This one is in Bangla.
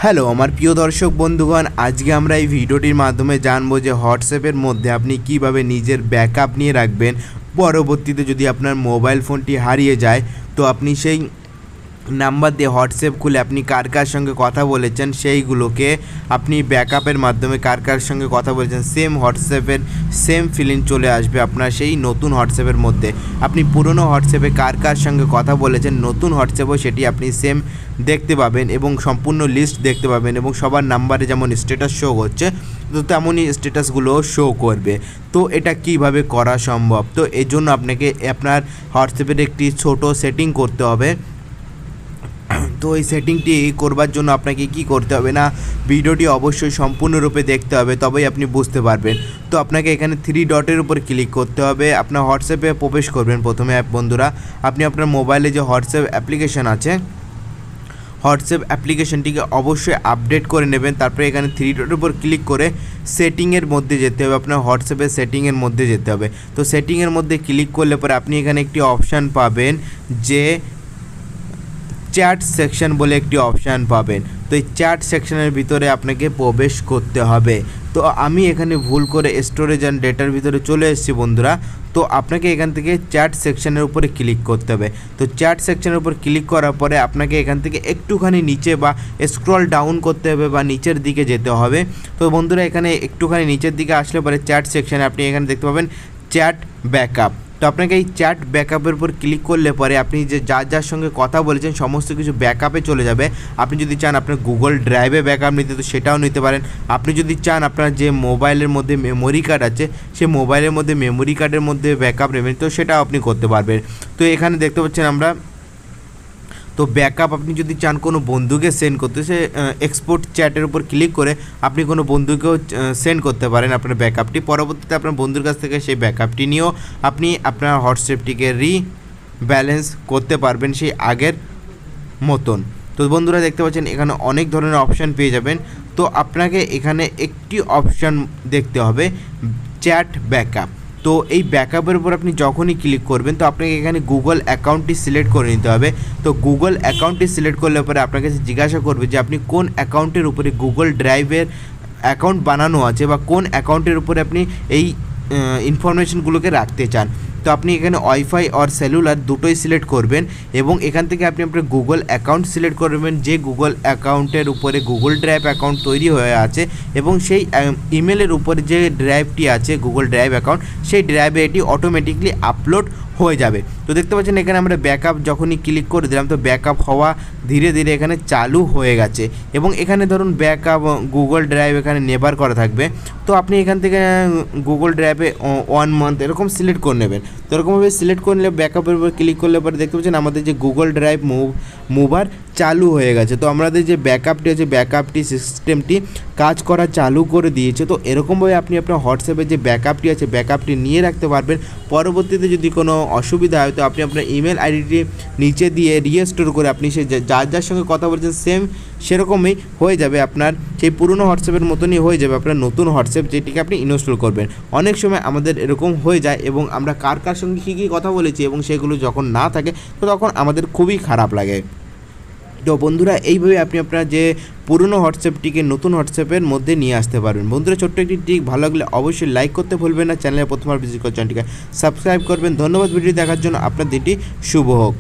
হ্যালো আমার প্রিয় দর্শক বন্ধুগণ, আজকে আমরা এই ভিডিওটির মাধ্যমে জানবো যে হোয়াটসঅ্যাপের মধ্যে আপনি কিভাবে নিজের ব্যাকআপ নিয়ে রাখবেন। পরবর্তীতে যদি আপনার মোবাইল ফোনটি হারিয়ে যায় তো আপনি সেই নাম্বার দিয়ে হোয়াটসঅ্যাপ খুলে আপনি কার কার সঙ্গে কথা বলেছেন সেইগুলোকে আপনি ব্যাকআপের মাধ্যমে কার কার সঙ্গে কথা বলেছেন সেম হোয়াটসঅ্যাপের সেম ফিলিং চলে আসবে আপনার সেই নতুন হোয়াটসঅ্যাপের মধ্যে। আপনি পুরনো হোয়াটসঅ্যাপে কার কার সঙ্গে কথা বলেছেন নতুন হোয়াটসঅ্যাপেও সেটি আপনি সেম দেখতে পাবেন এবং সম্পূর্ণ লিস্ট দেখতে পাবেন এবং সবার নাম্বারে যেমন স্ট্যাটাস শো করছে তো তেমনই স্ট্যাটাসগুলোও শো করবে। তো এটা কিভাবে করা সম্ভব? তো এই জন্য আপনাকে আপনার হোয়াটসঅ্যাপের একটি ছোট সেটিং করতে হবে। তো এই সেটিংটি করবার জন্য আপনাকে কি করতে হবে না, ভিডিওটি অবশ্যই সম্পূর্ণরূপে দেখতে হবে, তবেই আপনি বুঝতে পারবেন। তো আপনাকে এখানে 3 ডটের উপর ক্লিক করতে হবে, আপনার হোয়াটসঅ্যাপে প্রবেশ করবেন। প্রথমে বন্ধুরা আপনি আপনার মোবাইলে যে হোয়াটসঅ্যাপ অ্যাপ্লিকেশান আছে হোয়াটসঅ্যাপ অ্যাপ্লিকেশনটিকে অবশ্যই আপডেট করে নেবেন। তারপরে এখানে 3 ডটের উপর ক্লিক করে সেটিংয়ের মধ্যে যেতে হবে, আপনার হোয়াটসঅ্যাপের সেটিংয়ের মধ্যে যেতে হবে। তো সেটিংয়ের মধ্যে ক্লিক করলে পরে আপনি এখানে একটি অপশান পাবেন যে চ্যাট সেকশন বলে একটি অপশান পাবেন। তো এই চ্যাট সেকশনের ভিতরে আপনাকে প্রবেশ করতে হবে। তো আমি এখানে ভুল করে স্টোরেজ অ্যান্ড ডেটার ভিতরে চলে এসেছি বন্ধুরা। তো আপনাকে এখান থেকে চ্যাট সেকশনের উপরে ক্লিক করতে হবে। তো চ্যাট সেকশনের উপর ক্লিক করার পরে আপনাকে এখান থেকে একটুখানি নিচে বা স্ক্রল ডাউন করতে হবে বা নিচের দিকে যেতে হবে। তো বন্ধুরা এখানে একটুখানি নিচের দিকে আসলে পরে চ্যাট সেকশনে আপনি এখানে দেখতে পাবেন চ্যাট ব্যাকআপ। তো আপনাকে এই চ্যাট ব্যাকআপের উপর ক্লিক করলে পরে আপনি যে যার সঙ্গে কথা বলেছেন সমস্ত কিছু ব্যাকআপে চলে যাবে। আপনি যদি চান আপনার গুগল ড্রাইভে ব্যাকআপ নিতে তো সেটাও নিতে পারেন। আপনি যদি চান আপনার যে মোবাইলের মধ্যে মেমোরি কার্ড আছে সেই মোবাইলের মধ্যে মেমোরি কার্ডের মধ্যে ব্যাকআপ নেবেন তো সেটাও আপনি করতে পারবেন। তো এখানে দেখতে পাচ্ছেন আমরা তো ব্যাকআপ আপনি যদি চান কোনো বন্ধুকে সেন্ড করতে সে এক্সপোর্ট চ্যাটের উপর ক্লিক করে আপনি কোনো বন্ধুকেও সেন্ড করতে পারেন আপনার ব্যাকআপটি। পরবর্তীতে আপনার বন্ধুর কাছ থেকে সেই ব্যাকআপটি নিয়েও আপনি আপনার হোয়াটসঅ্যাপটিকে ব্যালেন্স করতে পারবেন সেই আগের মতন। তো বন্ধুরা দেখতে পাচ্ছেন এখানে অনেক ধরনের অপশান পেয়ে যাবেন। তো আপনাকে এখানে একটি অপশান দেখতে হবে চ্যাট ব্যাকআপ। তো এই ব্যাকআপের উপর আপনি যখনই ক্লিক করবেন তো আপনাকে এখানে গুগল অ্যাকাউন্টটি সিলেক্ট করে নিতে হবে। তো গুগল অ্যাকাউন্টটি সিলেক্ট করলে পরে আপনাকে জিজ্ঞাসা করবে যে আপনি কোন অ্যাকাউন্টের উপরে গুগল ড্রাইভের অ্যাকাউন্ট বানানো আছে বা কোন অ্যাকাউন্টের উপরে আপনি এই ইনফরমেশনগুলোকে রাখতে চান। তো আপনি এখানে ওয়াইফাই আর সেলুলার দুটোই সিলেক্ট করবেন এবং এখান থেকে আপনি আপনার গুগল অ্যাকাউন্ট সিলেক্ট করবেন যে গুগল অ্যাকাউন্টের উপরে গুগল ড্রাইভ অ্যাকাউন্ট তৈরি হয়ে আছে এবং সেই ইমেলের উপরে যে ড্রাইভটি আছে গুগল ড্রাইভ অ্যাকাউন্ট সেই ড্রাইভে এটি অটোমেটিকলি আপলোড হয়ে যাবে। তো দেখতে পাচ্ছেন এখানে আমরা ব্যাকআপ যখনই ক্লিক করে দিলাম তো ব্যাকআপ হওয়া ধীরে ধীরে এখানে চালু হয়ে গেছে এবং এখানে ধরুন ব্যাকআপ গুগল ড্রাইভ এখানে নেভার করা থাকবে। তো আপনি এখান থেকে গুগল ড্রাইভে 1 মান্থ এরকম সিলেক্ট করে নেবেন। তো এরকমভাবে সিলেক্ট করে নিলে ব্যাকআপের উপর ক্লিক করলে পরে দেখতে পাচ্ছেন আমাদের যে গুগল ড্রাইভ মুভার চালু হয়ে গেছে। তো আমাদের যে ব্যাকআপটি আছে ব্যাকআপটি সিস্টেমটি কাজ করা চালু করে দিয়েছে। তো এরকমভাবে আপনি আপনার হোয়াটসঅ্যাপে যে ব্যাকআপটি আছে ব্যাকআপটি নিয়ে রাখতে পারবেন। পরবর্তীতে যদি কোনো অসুবিধা হয় তো আপনি আপনার ইমেল আইডিটি নিচে দিয়ে রিস্টোর করে আপনি সে যার সঙ্গে কথা বলছেন সেম সেরকমই হয়ে যাবে, আপনার সেই পুরনো হোয়াটসঅ্যাপের মতনই হয়ে যাবে আপনার নতুন হোয়াটসঅ্যাপ যেটিকে আপনি ইনস্টল করবেন। অনেক সময় আমাদের এরকম হয়ে যায় এবং আমরা কার সঙ্গে কী কথা বলেছি এবং সেগুলো যখন না থাকে তো তখন আমাদের খুবই খারাপ লাগে। তো বন্ধুরা এইভাবে আপনি আপনার যে পুরনো হোয়াটসঅ্যাপটিকে নতুন হোয়াটসঅ্যাপের মধ্যে নিয়ে আসতে পারবেন। বন্ধুরা ছোট্ট একটি ট্রিক ভালো লাগলে অবশ্যই লাইক করতে ভুলবেন না, চ্যানেলে প্রথমবার ভিজিট করে চ্যানেলটিকে সাবস্ক্রাইব করবেন। ধন্যবাদ ভিডিও দেখার জন্য, আপনার দিনটি শুভ হোক।